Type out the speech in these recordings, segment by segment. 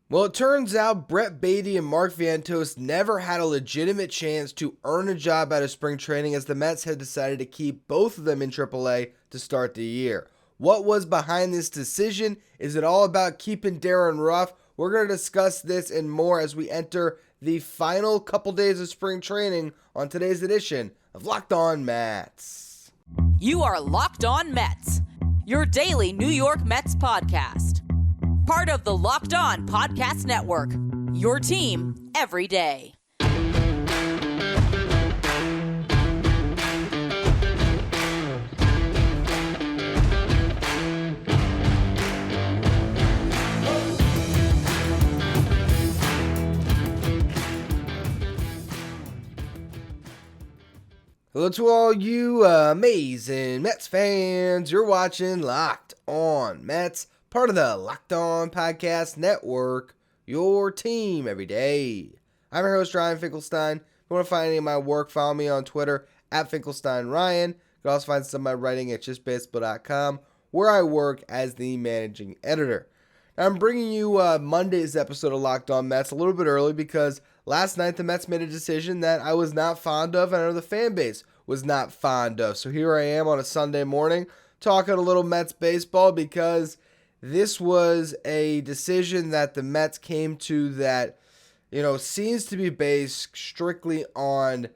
Well, it turns out Brett Baty and Mark Vientos never had a legitimate chance to earn a job out of spring training, as the Mets had decided to keep both of them in AAA to start the year. What was behind this decision? Is it all about keeping Darin Ruf? We're going to discuss this and more as we enter the final couple days of spring training on today's edition of Locked On Mets. You are Locked On Mets, your daily New York Mets podcast. Part of the Locked On Podcast Network, your team every day. Hello to all you amazing Mets fans. You're watching Locked On Mets, part of the Locked On Podcast Network, your team every day. I'm your host, Ryan Finkelstein. If you want to find any of my work, follow me on Twitter at FinkelsteinRyan. You can also find some of my writing at justbaseball.com, where I work as the managing editor. Now, I'm bringing you Monday's episode of Locked On Mets a little bit early because last night the Mets made a decision that I was not fond of and I know the fan base was not fond of. So here I am on a Sunday morning talking a little Mets baseball because this was a decision that the Mets came to that, seems to be based strictly on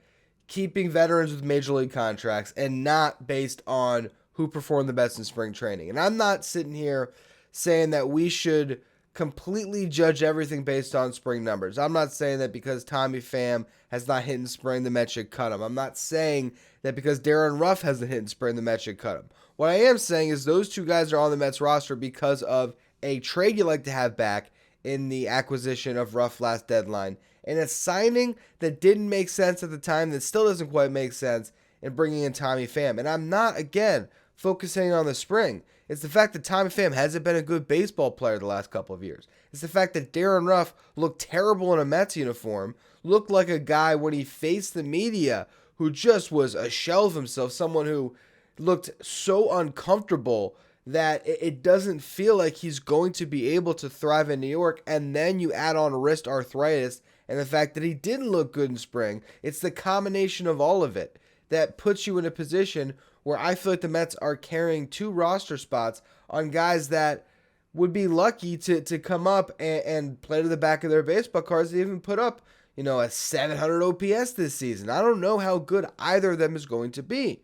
keeping veterans with major league contracts and not based on who performed the best in spring training. And I'm not sitting here saying that we should completely judge everything based on spring numbers. I'm not saying that because Tommy Pham has not hit in spring, the Mets should cut him. I'm not saying that because Darin Ruf hasn't hit in spring, the Mets should cut him. What I am saying is those two guys are on the Mets roster because of a trade you like to have back in the acquisition of Ruf last deadline, and a signing that didn't make sense at the time that still doesn't quite make sense in bringing in Tommy Pham. And I'm not, again, focusing on the spring. It's the fact that Tommy Pham hasn't been a good baseball player the last couple of years. It's the fact that Darin Ruf looked terrible in a Mets uniform, looked like a guy when he faced the media who just was a shell of himself, someone who looked so uncomfortable that it doesn't feel like he's going to be able to thrive in New York. And then you add on wrist arthritis and the fact that he didn't look good in spring. It's the combination of all of it that puts you in a position where I feel like the Mets are carrying two roster spots on guys that would be lucky to come up and play to the back of their baseball cards. They even put up, a 700 OPS this season. I don't know how good either of them is going to be.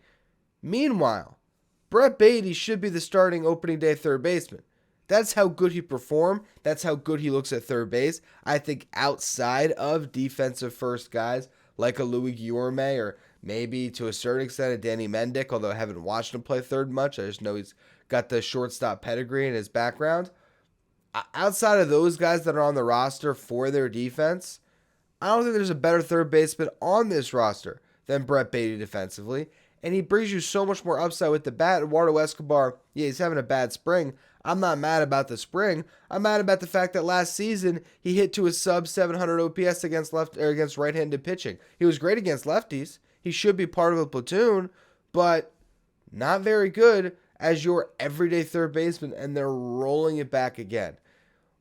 Meanwhile, Brett Baty should be the starting opening day third baseman. That's how good he performed. That's how good he looks at third base. I think outside of defensive first guys like a Louis Guillorme or maybe to a certain extent a Danny Mendick, although I haven't watched him play third much. I just know he's got the shortstop pedigree in his background. Outside of those guys that are on the roster for their defense, I don't think there's a better third baseman on this roster than Brett Baty defensively. And he brings you so much more upside with the bat. Eduardo Escobar, he's having a bad spring. I'm not mad about the spring. I'm mad about the fact that last season he hit to a sub 700 OPS against right-handed pitching. He was great against lefties. He should be part of a platoon, but not very good as your everyday third baseman, and they're rolling it back again.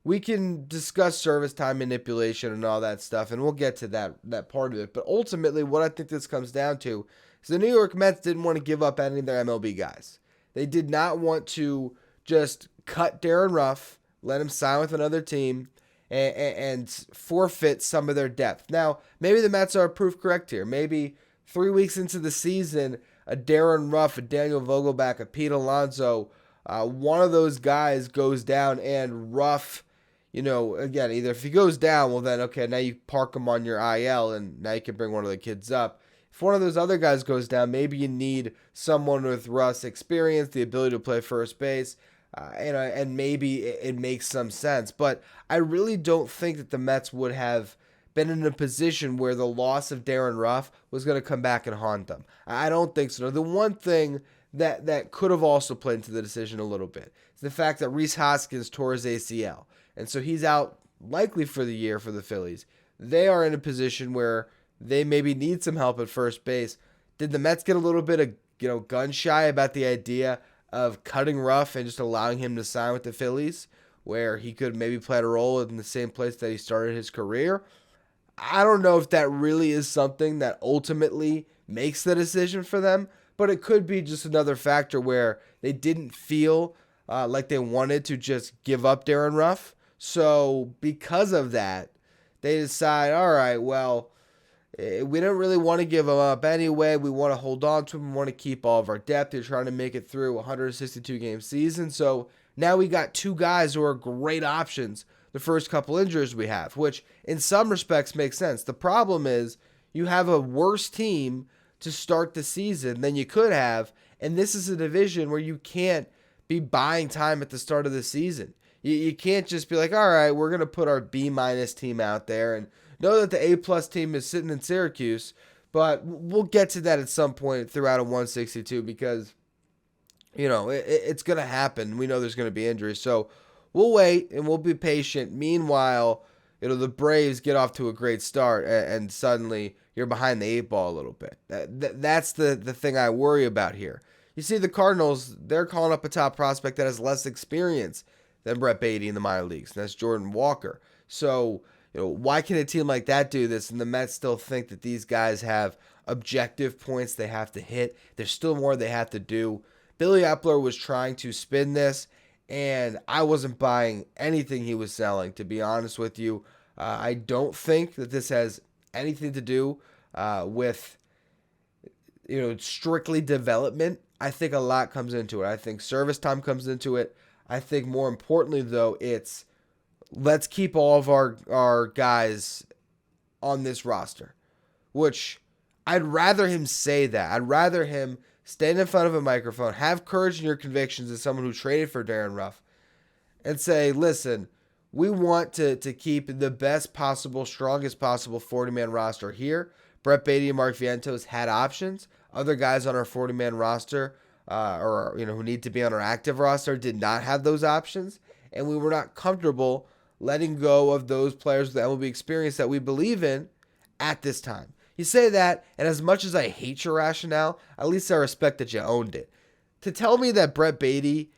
We can discuss service time manipulation and all that stuff, and we'll get to that part of it. But ultimately, what I think this comes down to is the New York Mets didn't want to give up any of their MLB guys. They did not want to just cut Darin Ruf, let him sign with another team, and forfeit some of their depth. Now, maybe the Mets are proof correct here. Maybe 3 weeks into the season, a Darin Ruf, a Daniel Vogelback, a Pete Alonso, one of those guys goes down, and Ruf, again, either if he goes down, well then, okay, now you park him on your IL, and now you can bring one of the kids up. If one of those other guys goes down, maybe you need someone with Ruf's experience, the ability to play first base, and maybe it makes some sense. But I really don't think that the Mets would have been in a position where the loss of Darin Ruf was going to come back and haunt them. I don't think so. The one thing that could have also played into the decision a little bit is the fact that Rhys Hoskins tore his ACL. And so he's out likely for the year for the Phillies. They are in a position where they maybe need some help at first base. Did the Mets get a little bit of gun shy about the idea of cutting Ruf and just allowing him to sign with the Phillies? where he could maybe play a role in the same place that he started his career. I don't know if that really is something that ultimately makes the decision for them, but it could be just another factor where they didn't feel like they wanted to just give up Darin Ruf. So because of that, they decide, all right, well, we don't really want to give him up anyway. We want to hold on to him. We want to keep all of our depth. They're trying to make it through a 162-game season. So now we got two guys who are great options the first couple injuries we have, which in some respects makes sense. The problem is you have a worse team to start the season than you could have, and this is a division where you can't be buying time at the start of the season. You can't just be like, all right, we're going to put our B- team out there and know that the A+ team is sitting in Syracuse, but we'll get to that at some point throughout a 162 because, it's going to happen. We know there's going to be injuries, so we'll wait and we'll be patient. Meanwhile, the Braves get off to a great start and suddenly you're behind the 8 ball a little bit. That's the thing I worry about here. You see the Cardinals, they're calling up a top prospect that has less experience than Brett Baty in the minor leagues, and that's Jordan Walker. So, why can a team like that do this and the Mets still think that these guys have objective points they have to hit? There's still more they have to do. Billy Epler was trying to spin this, and I wasn't buying anything he was selling, to be honest with you. I don't think that this has anything to do with, strictly development. I think a lot comes into it. I think service time comes into it. I think more importantly, though, it's let's keep all of our guys on this roster, which I'd rather him say that. I'd rather him stand in front of a microphone, have courage in your convictions as someone who traded for Darin Ruf, and say, listen, we want to keep the best possible, strongest possible 40-man roster here. Brett Baty and Mark Vientos had options. Other guys on our 40-man roster who need to be on our active roster did not have those options, and we were not comfortable letting go of those players with MLB experience that we believe in at this time. You say that, and as much as I hate your rationale, at least I respect that you owned it. To tell me that Brett Baty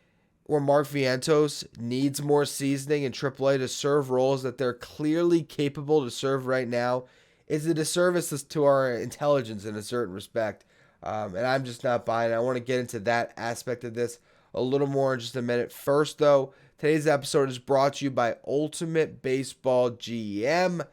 or Mark Vientos needs more seasoning in AAA to serve roles that they're clearly capable to serve right now is a disservice to our intelligence in a certain respect. And I'm just not buying it. I want to get into that aspect of this a little more in just a minute. First, though, today's episode is brought to you by Ultimate Baseball GM.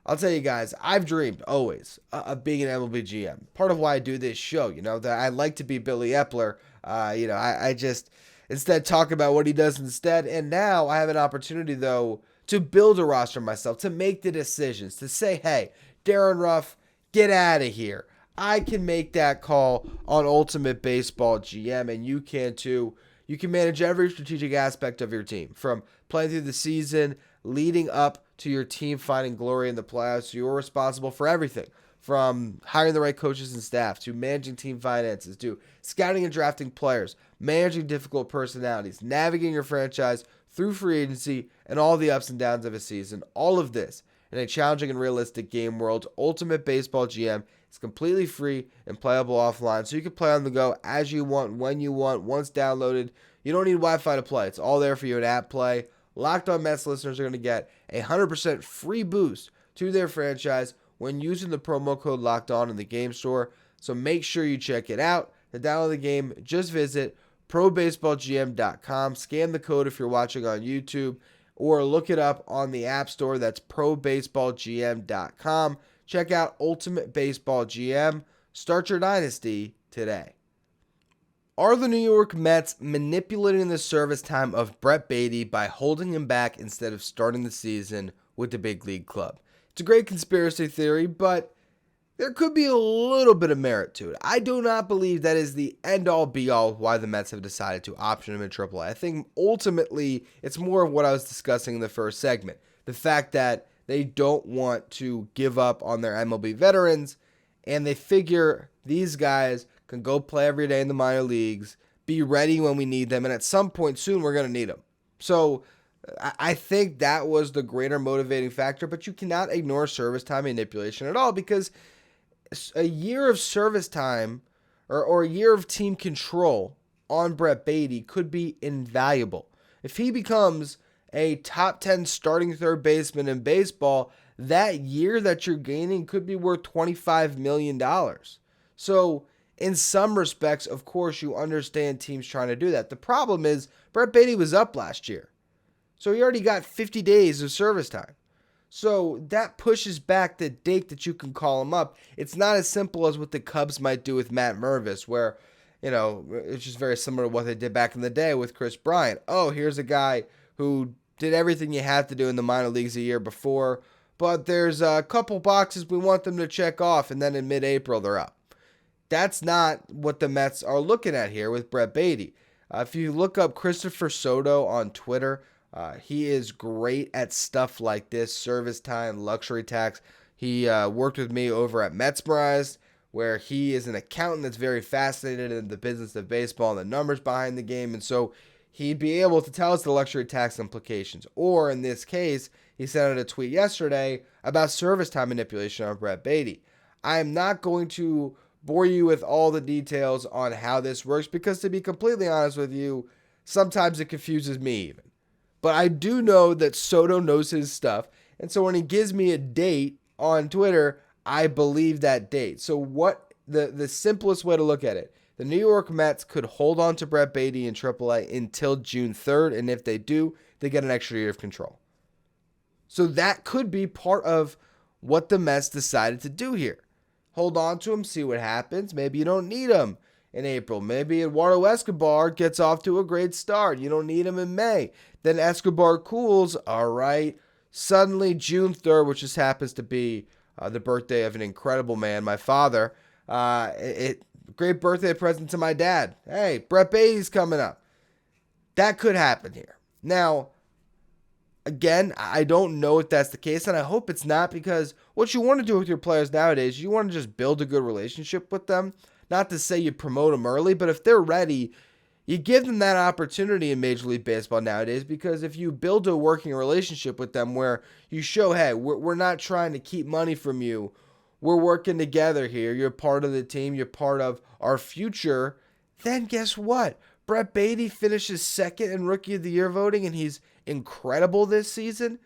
I'll tell you guys, I've dreamed always of being an MLB GM. Part of why I do this show, that I like to be Billy Epler. I just instead talk about what he does instead. And now I have an opportunity, though, to build a roster myself, to make the decisions, to say, hey, Darin Ruf, get out of here. I can make that call on Ultimate Baseball GM, and you can too. You can manage every strategic aspect of your team, from playing through the season, leading up to your team finding glory in the playoffs. You're responsible for everything, from hiring the right coaches and staff, to managing team finances, to scouting and drafting players, managing difficult personalities, navigating your franchise through free agency, and all the ups and downs of a season. All of this in a challenging and realistic game world. Ultimate Baseball GM is completely free and playable offline, so you can play on the go as you want, when you want. Once downloaded, you don't need Wi-Fi to play. It's all there for you in app play. Locked On Mets listeners are going to get a 100% free boost to their franchise when using the promo code Locked On in the game store. So make sure you check it out. To download the game, just visit ProBaseballGM.com. Scan the code if you're watching on YouTube, or look it up on the App Store. That's ProBaseballGM.com. Check out Ultimate Baseball GM. Start your dynasty today. Are the New York Mets manipulating the service time of Brett Baty by holding him back instead of starting the season with the big league club? It's a great conspiracy theory, but there could be a little bit of merit to it. I do not believe that is the end-all, be-all why the Mets have decided to option him in AAA. I think ultimately it's more of what I was discussing in the first segment. The fact that they don't want to give up on their MLB veterans, and they figure these guys can go play every day in the minor leagues, be ready when we need them, and at some point soon we're going to need them. So I think that was the greater motivating factor, but you cannot ignore service time manipulation at all, because a year of service time or a year of team control on Brett Baty could be invaluable. If he becomes a top 10 starting third baseman in baseball, that year that you're gaining could be worth $25 million. So in some respects, of course, you understand teams trying to do that. The problem is Brett Baty was up last year. So he already got 50 days of service time. So that pushes back the date that you can call him up. It's not as simple as what the Cubs might do with Matt Mervis, where, it's just very similar to what they did back in the day with Chris Bryant. Oh, here's a guy who did everything you have to do in the minor leagues a year before, but there's a couple boxes we want them to check off, and then in mid-April they're up. That's not what the Mets are looking at here with Brett Baty. If you look up Christopher Soto on Twitter, he is great at stuff like this, service time, luxury tax. He worked with me over at Metsmerized, where he is an accountant that's very fascinated in the business of baseball and the numbers behind the game. And so he'd be able to tell us the luxury tax implications. Or in this case, he sent out a tweet yesterday about service time manipulation on Brett Baty. I am not going to bore you with all the details on how this works because, to be completely honest with you, sometimes it confuses me even. But I do know that Soto knows his stuff. And so when he gives me a date on Twitter, I believe that date. So what the simplest way to look at it, the New York Mets could hold on to Brett Baty in AAA until June 3rd. And if they do, they get an extra year of control. So that could be part of what the Mets decided to do here. Hold on to him, see what happens. Maybe you don't need him in April. Maybe Eduardo Escobar gets off to a great start. You don't need him in May. Then Escobar cools. All right. Suddenly, June 3rd, which just happens to be the birthday of an incredible man, my father. Great birthday present to my dad. Hey, Brett Baty's coming up. That could happen here. Now, again, I don't know if that's the case, and I hope it's not, because what you want to do with your players nowadays, you want to just build a good relationship with them. Not to say you promote them early, but if they're ready, you give them that opportunity in Major League Baseball nowadays, because if you build a working relationship with them where you show, hey, we're not trying to keep money from you, we're working together here, you're part of the team, you're part of our future, then guess what? Brett Baty finishes second in Rookie of the Year voting, and he's incredible this season.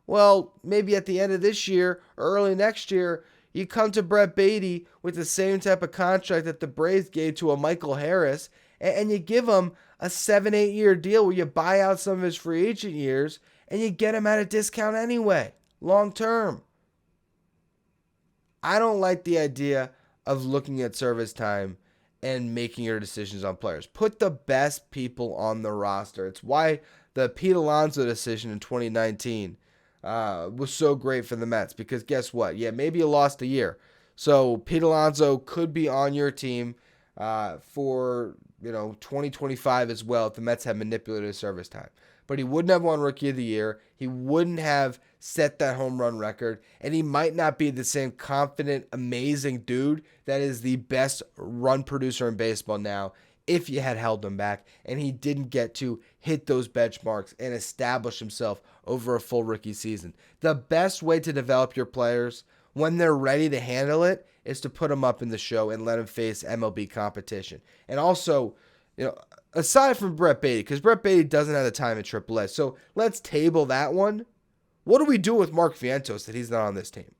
Well, maybe at the end of this year or early next year, you come to Brett Baty with the same type of contract that the Braves gave to a Michael Harris, and you give him a 7-8 year deal where you buy out some of his free agent years, and you get him at a discount anyway, long term. I don't like the idea of looking at service time and making your decisions on players. Put the best people on the roster. It's why the Pete Alonso decision in 2019 was so great for the Mets, because guess what? Yeah, maybe you lost a year. So Pete Alonso could be on your team for 2025 as well if the Mets had manipulated his service time. But he wouldn't have won Rookie of the Year. He wouldn't have set that home run record. And he might not be the same confident, amazing dude that is the best run producer in baseball now if you had held him back and he didn't get to hit those benchmarks and establish himself over a full rookie season. The best way to develop your players when they're ready to handle it is to put them up in the show and let them face MLB competition. And also, aside from Brett Baty, because Brett Baty doesn't have the time at AAA, so let's table that one. What do we do with Mark Vientos that he's not on this team?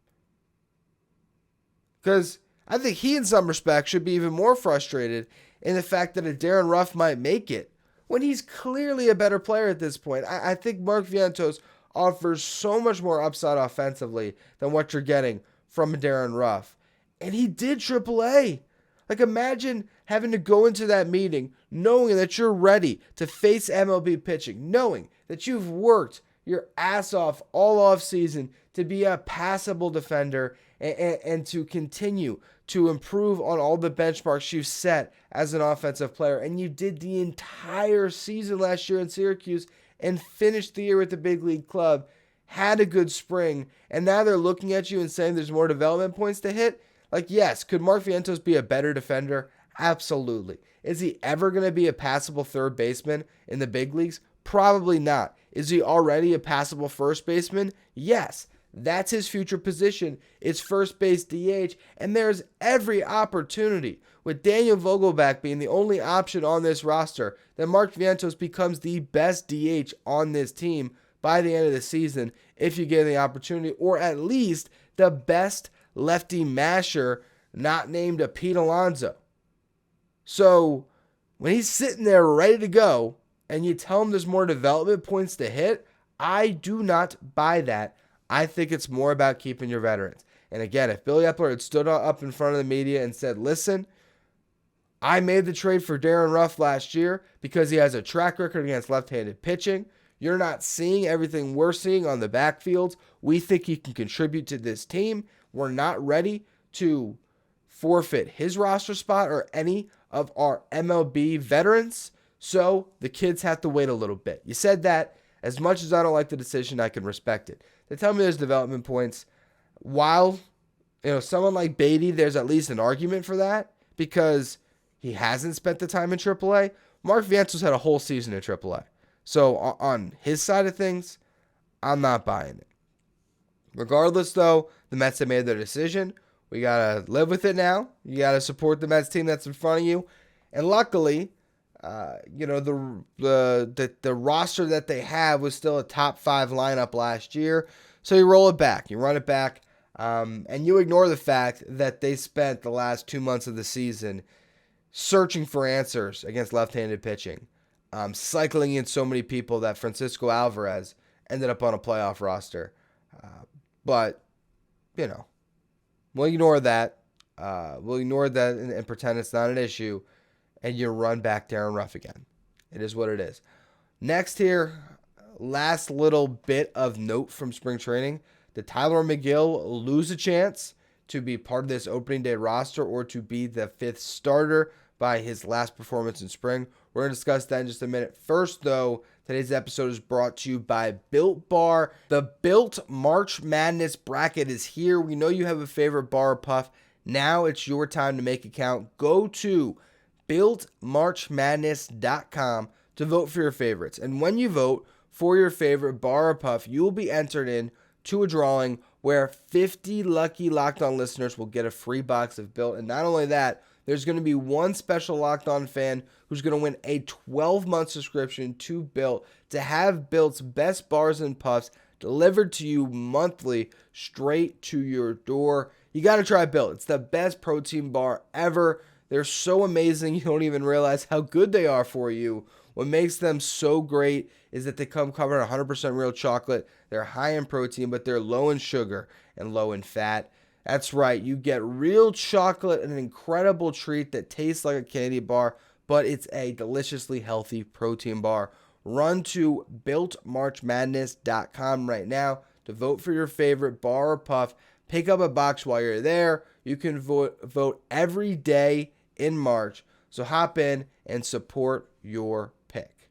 Because I think he, in some respects, should be even more frustrated in the fact that a Darin Ruf might make it when he's clearly a better player at this point. I think Mark Vientos offers so much more upside offensively than what you're getting from Darin Ruf. And he did AAA. Like, imagine having to go into that meeting knowing that you're ready to face MLB pitching, knowing that you've worked your ass off all offseason to be a passable defender and to continue to improve on all the benchmarks you've set as an offensive player. And you did the entire season last year in Syracuse and finished the year with the big league club, had a good spring, and now they're looking at you and saying there's more development points to hit. Like, yes, could Mark Vientos be a better defender? Absolutely. Is he ever going to be a passable third baseman in the big leagues? Probably not. Is he already a passable first baseman? Yes. That's his future position. It's first base DH, and there's every opportunity, with Daniel Vogelbach being the only option on this roster, that Mark Vientos becomes the best DH on this team, by the end of the season if you give the opportunity, or at least the best lefty masher not named a Pete Alonso. So when he's sitting there ready to go and you tell him there's more development points to hit, I do not buy that. I think it's more about keeping your veterans. And again, if Billy Epler had stood up in front of the media and said, listen, I made the trade for Darin Ruf last year because he has a track record against left-handed pitching. You're not seeing everything we're seeing on the backfields. We think he can contribute to this team. We're not ready to forfeit his roster spot or any of our MLB veterans. So the kids have to wait a little bit. You said that. As much as I don't like the decision, I can respect it. They tell me there's development points. While, someone like Baty, there's at least an argument for that because he hasn't spent the time in AAA. Mark Vientos had a whole season in AAA. So on his side of things, I'm not buying it. Regardless, though, the Mets have made their decision. We got to live with it now. You got to support the Mets team that's in front of you. And luckily, the roster that they have was still a top 5 lineup last year. So you roll it back. You run it back. And you ignore the fact that they spent the last 2 months of the season searching for answers against left-handed pitching. Cycling in so many people that Francisco Alvarez ended up on a playoff roster. But we'll ignore that. And pretend it's not an issue. And you run back Darin Ruf again. It is what it is. Next here, last little bit of note from spring training. Did Tyler McGill lose a chance to be part of this opening day roster or to be the 5th starter by his last performance in spring? We're going to discuss that in just a minute. First, though, today's episode is brought to you by Built Bar. The Built March Madness bracket is here. We know you have a favorite bar or puff. Now it's your time to make it count. Go to BuiltMarchMadness.com to vote for your favorites. And when you vote for your favorite bar or puff, you will be entered in to a drawing where 50 lucky Locked On listeners will get a free box of Built. And not only that, there's going to be one special Locked On fan who's going to win a 12-month subscription to Built to have Built's best bars and puffs delivered to you monthly straight to your door. You got to try Built. It's the best protein bar ever. They're so amazing, you don't even realize how good they are for you. What makes them so great is that they come covered in 100% real chocolate. They're high in protein, but they're low in sugar and low in fat. That's right, you get real chocolate, an incredible treat that tastes like a candy bar, but it's a deliciously healthy protein bar. Run to BuiltMarchMadness.com right now to vote for your favorite bar or puff. Pick up a box while you're there. You can vote every day in March. So hop in and support your pick.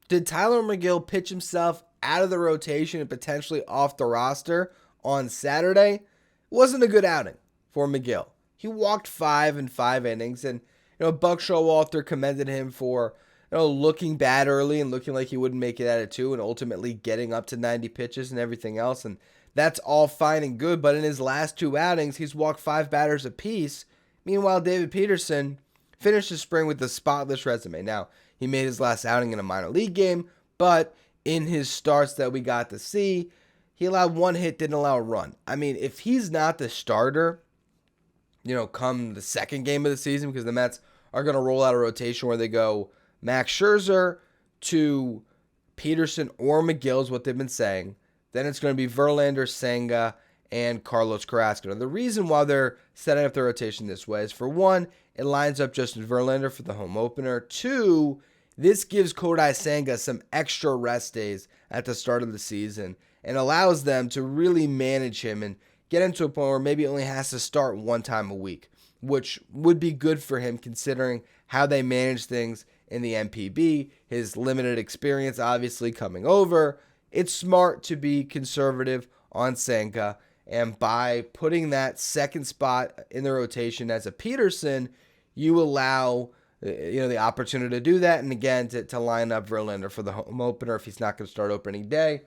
Did Tyler McGill pitch himself out of the rotation and potentially off the roster on Saturday? It wasn't a good outing for McGill. He walked 5 in 5 innings, and Buck Showalter commended him for looking bad early and looking like he wouldn't make it out of 2 and ultimately getting up to 90 pitches and everything else. And that's all fine and good, but in his last 2 outings, he's walked 5 batters apiece. Meanwhile, David Peterson finished the spring with a spotless resume. Now, he made his last outing in a minor league game, but in his starts that we got to see, he allowed 1 hit, didn't allow a run. I mean, if he's not the starter, come the second game of the season, because the Mets are going to roll out a rotation where they go Max Scherzer to Peterson or McGill is what they've been saying. Then it's going to be Verlander, Senga, and Carlos Carrasco. Now, the reason why they're setting up the rotation this way is, for one, it lines up Justin Verlander for the home opener. 2, this gives Kodai Senga some extra rest days at the start of the season and allows them to really manage him and get him to a point where maybe he only has to start 1 time a week, which would be good for him considering how they manage things in the MPB, his limited experience obviously coming over. It's smart to be conservative on Senga, and by putting that second spot in the rotation as a Peterson, you allow the opportunity to do that, and again to line up Verlander for the home opener if he's not going to start opening day.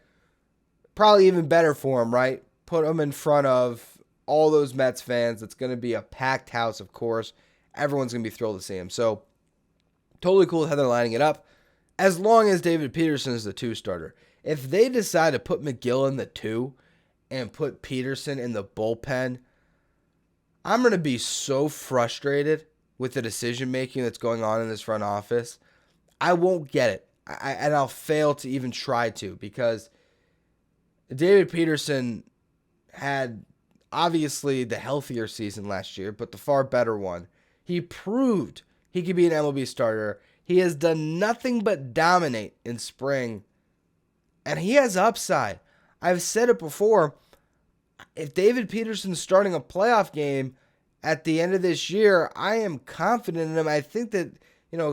Probably even better for him, right? Put him in front of all those Mets fans. It's going to be a packed house, of course. Everyone's going to be thrilled to see him. So totally cool how they're lining it up, as long as David Peterson is the 2 starter. If they decide to put McGill in the 2 and put Peterson in the bullpen, I'm going to be so frustrated with the decision-making that's going on in this front office. I won't get it, and I'll fail to even try to, because David Peterson had obviously the healthier season last year, but the far better one. He proved he could be an MLB starter. He has done nothing but dominate in spring, and he has upside. I've said it before. If David Peterson's starting a playoff game at the end of this year, I am confident in him. I think that,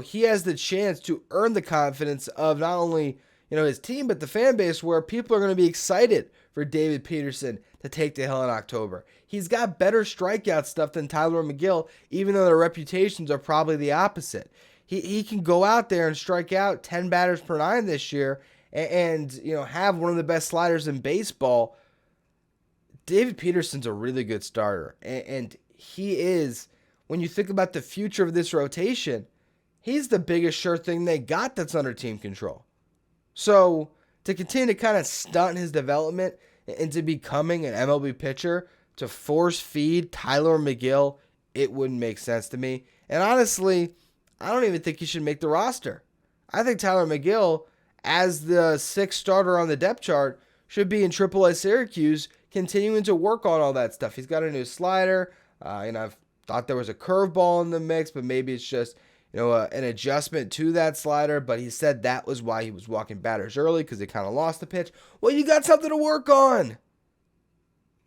he has the chance to earn the confidence of not only, his team, but the fan base, where people are going to be excited for David Peterson to take the hill in October. He's got better strikeout stuff than Tyler McGill, even though their reputations are probably the opposite. He can go out there and strike out 10 batters per 9 this year and have one of the best sliders in baseball. David Peterson's a really good starter, and he is, when you think about the future of this rotation, he's the biggest sure thing they got that's under team control. So to continue to kind of stunt his development into becoming an MLB pitcher, to force feed Tyler McGill, it wouldn't make sense to me. And honestly, I don't even think he should make the roster. I think Tyler McGill, as the 6th starter on the depth chart, should be in AAA Syracuse, continuing to work on all that stuff. He's got a new slider. I've thought there was a curveball in the mix, but maybe it's just an adjustment to that slider. But he said that was why he was walking batters early, because he kind of lost the pitch. Well, you got something to work on.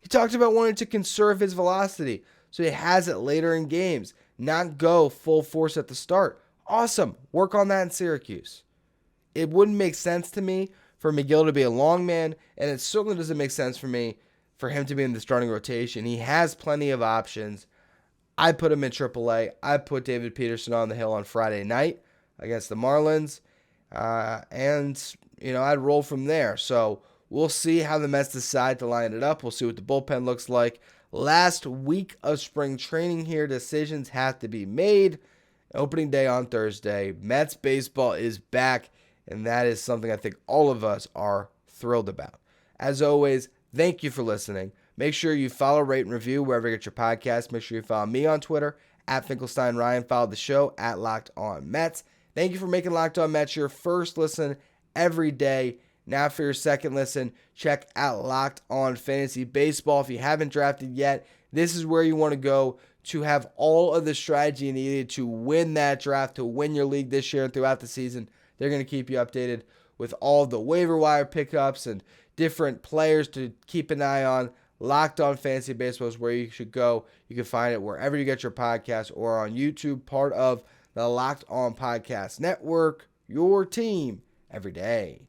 He talked about wanting to conserve his velocity, so he has it later in games, not go full force at the start. Awesome. Work on that in Syracuse. It wouldn't make sense to me for McGill to be a long man, and it certainly doesn't make sense for me for him to be in the starting rotation. He has plenty of options. I put him in AAA. I put David Peterson on the hill on Friday night against the Marlins, and I'd roll from there. So we'll see how the Mets decide to line it up. We'll see what the bullpen looks like. Last week of spring training here, decisions have to be made. Opening day on Thursday. Mets baseball is back, and that is something I think all of us are thrilled about. As always, thank you for listening. Make sure you follow, rate, and review wherever you get your podcast. Make sure you follow me on Twitter, @Finkelstein Ryan. Follow the show, @LockedOnMets. Thank you for making Locked On Mets your first listen every day. Now for your second listen, check out Locked On Fantasy Baseball. If you haven't drafted yet, this is where you want to go to have all of the strategy needed to win that draft, to win your league this year and throughout the season. They're going to keep you updated with all the waiver wire pickups and different players to keep an eye on. Locked On Fantasy Baseball is where you should go. You can find it wherever you get your podcast or on YouTube, part of the Locked On Podcast Network, your team every day.